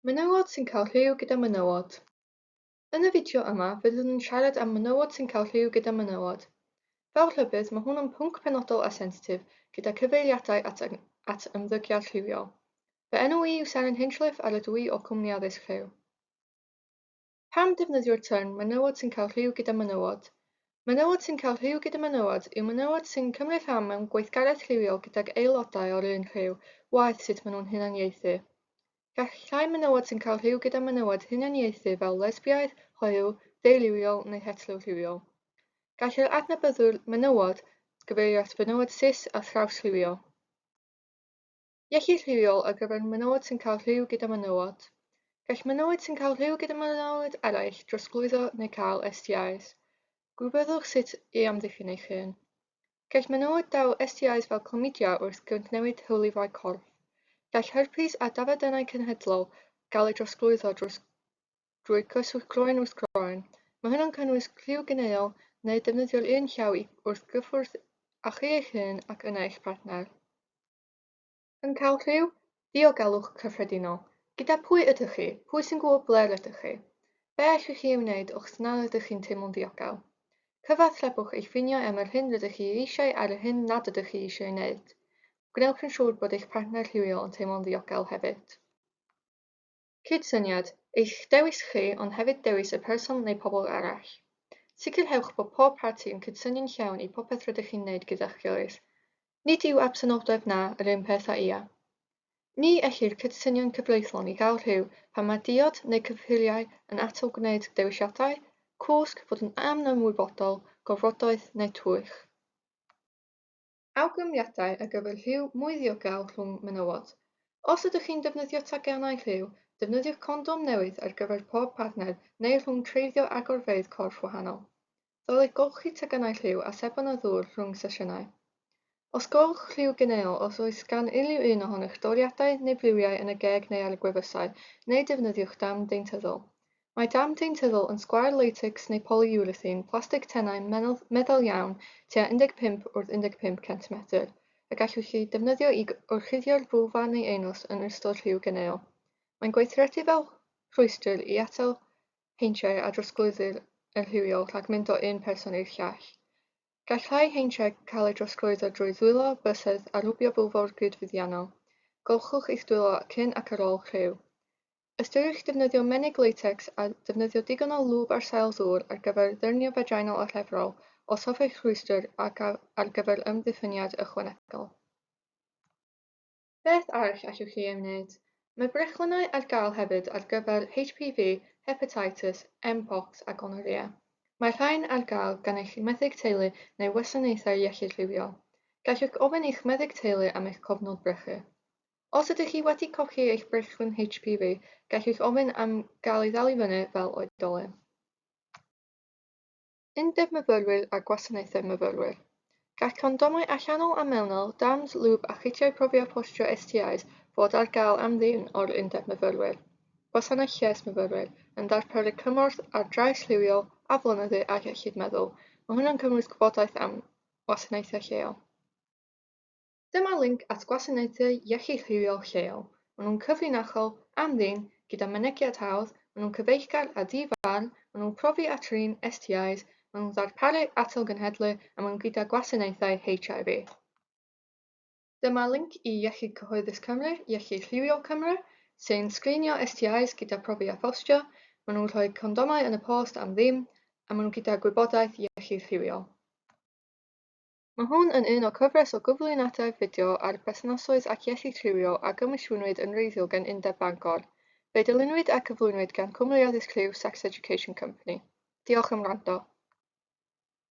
Menywod sy'n cael rhyw gyda menywod. Yn y fideo yma, fyddwn yn siarad am menywod sy'n cael rhyw gyda menywod. Fel rhybudd, mae hwn yn pwnc penodol a sensitif gyda cyfeiriadau at ymddygiad rhywiol. Fy enw i yw sy'n Hinchliffe a rydw i o Cwmni Addysg Rhyw. Pam defnyddio'r term menywod sy'n cael rhyw gyda menywod? Menywod sy'n cael rhyw gyda menywod yw menywod sy'n cymryd rhan mewn gweithgaredd rhywiol gydag aelodau o'r un rhyw, waeth sut maen nhw'n hunaniaethu. Gall rhai menywod sy'n cael rhyw gyda menywod hunaniaethu fel lesbiaidd, hoyw, deuliwiol neu heterorhywiol. Gall yr adnabyddwr menywod gyfeirio at fenywod cis a thrawsrhywiol. Iechyd rhywiol ar gyfer menywod sy'n cael rhyw gyda menywod. Gall menywod sy'n cael rhyw gyda menywod eraill drosglwyddo neu cael STIs. Gwybodwch sut i amddiffyn eich hun. Gall menywod daw STIs fel chlamydia wrth gyntnewid hylifau corff. Gall herpes a dafodennau cenhedlol gael ei drosglwyddo drwy cyswllt groen wrth groen. Mae hyn yn cynnwys rhyw gyneol neu defnyddio'r un llaw wrth gyffwrdd â chi eich hun ac yna eich partner. Yn cael rhyw, diogelwch cyffredinol. Gyda pwy ydych chi? Pwy sy'n gwybod ble ydych chi? Be allwch chi ei wneud os na ydych chi'n teimlo'n diogel? Cyfathrebwch eich ffiniau am yr hyn rydych chi eisiau ar yr hyn nad ydych chi eisiau wneud. Gwnewch yn siŵr bod eich partner rhywiol yn teimlo'n ddiogel hefyd. Cydsyniad, eich dewis chi ond hefyd dewis y person neu pobl arall. Sicrhewch bod pob parti yn cydsynnu'n llawn i popeth rydych chi'n wneud gyda'ch gilydd. Nid yw absenoldeb na yr un peth â ia. Ni ellir cydsynio'n cyfreithlon i gael rhyw pan mae diod neu cyffuriau yn atal gwneud dewisiadau, cwsg fod yn anymwybodol, gorfodaeth neu twych. Awgrymiadau ar gyfer rhyw mwy ddiogel rhwng menywod. Os ydych chi'n defnyddio taganau rhyw, defnyddiwch condom newydd ar gyfer pob partner neu rhwng treiddio agorfeydd corff wahanol. Ddylech golchi taganau rhyw a sebon o ddŵr rhwng sesiynau. Os golch rhyw gyneol os oes gan unrhyw un ohonych doriadau neu bliwiau yn y geg neu ar y gwefusau, neu defnyddiwch dam deintyddol. Mae dam deintyddol yn sgwâr latex neu polyurethane, plastig tennau meddal iawn tua 15 wrth 15 cm, a gallwch chi defnyddio i orchuddio'r bwlfa neu anus yn ystod rhyw gyneol. Mae'n gweithredu fel rhwystr i atal heintiau a drosglwyddo'r rhywiol rhag mynd o un person i'r llall. Gall rhai heintiau cael eu drosglwyddo drwy ddwylo, bysedd a rwbio bwlfawr gydfuddiannol. Golchwch eich dwylo cyn ac ar ôl rhyw. Ystyriwch defnyddio menig latex a defnyddio digon o lwb ar sail ddŵr ar gyfer ddyrnio vaginal a llefrol os hoffech rhwystr ac ar gyfer ymddiffyniad ychwanegol. Beth arall allwch chi ei wneud? Mae brechlynau ar gael hefyd ar gyfer HPV, hepatitis, mpox a gonorrhea. Mae rhain ar gael gan eich meddyg teulu neu wasanaethau iechyd rhywiol. Gallwch ofyn eich meddyg teulu am eich cofnod brechu. Os ydych chi wedi colli eich brechlyn HPV, gallwch ofyn am gael ei ddal i fyny fel oedolyn. Undeb myfyrwyr a gwasanaethau myfyrwyr. Gall condomau allanol a mewnol, dams, lwb a chitiau profio postio STIs fod ar gael am ddim o'r undeb myfyrwyr. Gwasanaeth lles myfyrwyr yn darparu cymorth ar drais rhywiol, aflonyddu ac iechyd meddwl. Mae hwn yn cynnwys gwybodaeth am wasanaethau lleol. Dyma linc at gwasanaethau iechyd rhywiol lleol. Maen nhw'n cyfrinachol, am ddim, gyda mynegiad hawdd, maen nhw'n cyfeillgar a di-farn, maen nhw'n profi a trin STIs, maen nhw'n darparu atal gynhedlu a maen nhw'n gyda gwasanaethau HIV. Dyma linc i Iechyd Cyhoeddus Cymru, Iechyd Rhywiol Cymru, sy'n sgrinio STIs gyda profi a phostio, maen nhw'n rhoi condomau yn y post am ddim, a maen nhw gyda gwybodaeth iechyd rhywiol. Mae hwn yn un o cyfres o gyflwynadau fideo ar berthnasoedd ac iechyd rhywiol a gymwyswnwyd yn wreiddiol gan Undeb Bangor. Fe dilynwyd a cyflwynwyd gan Cwmni Addysg Rhyw Sex Education Company. Diolch am wrando.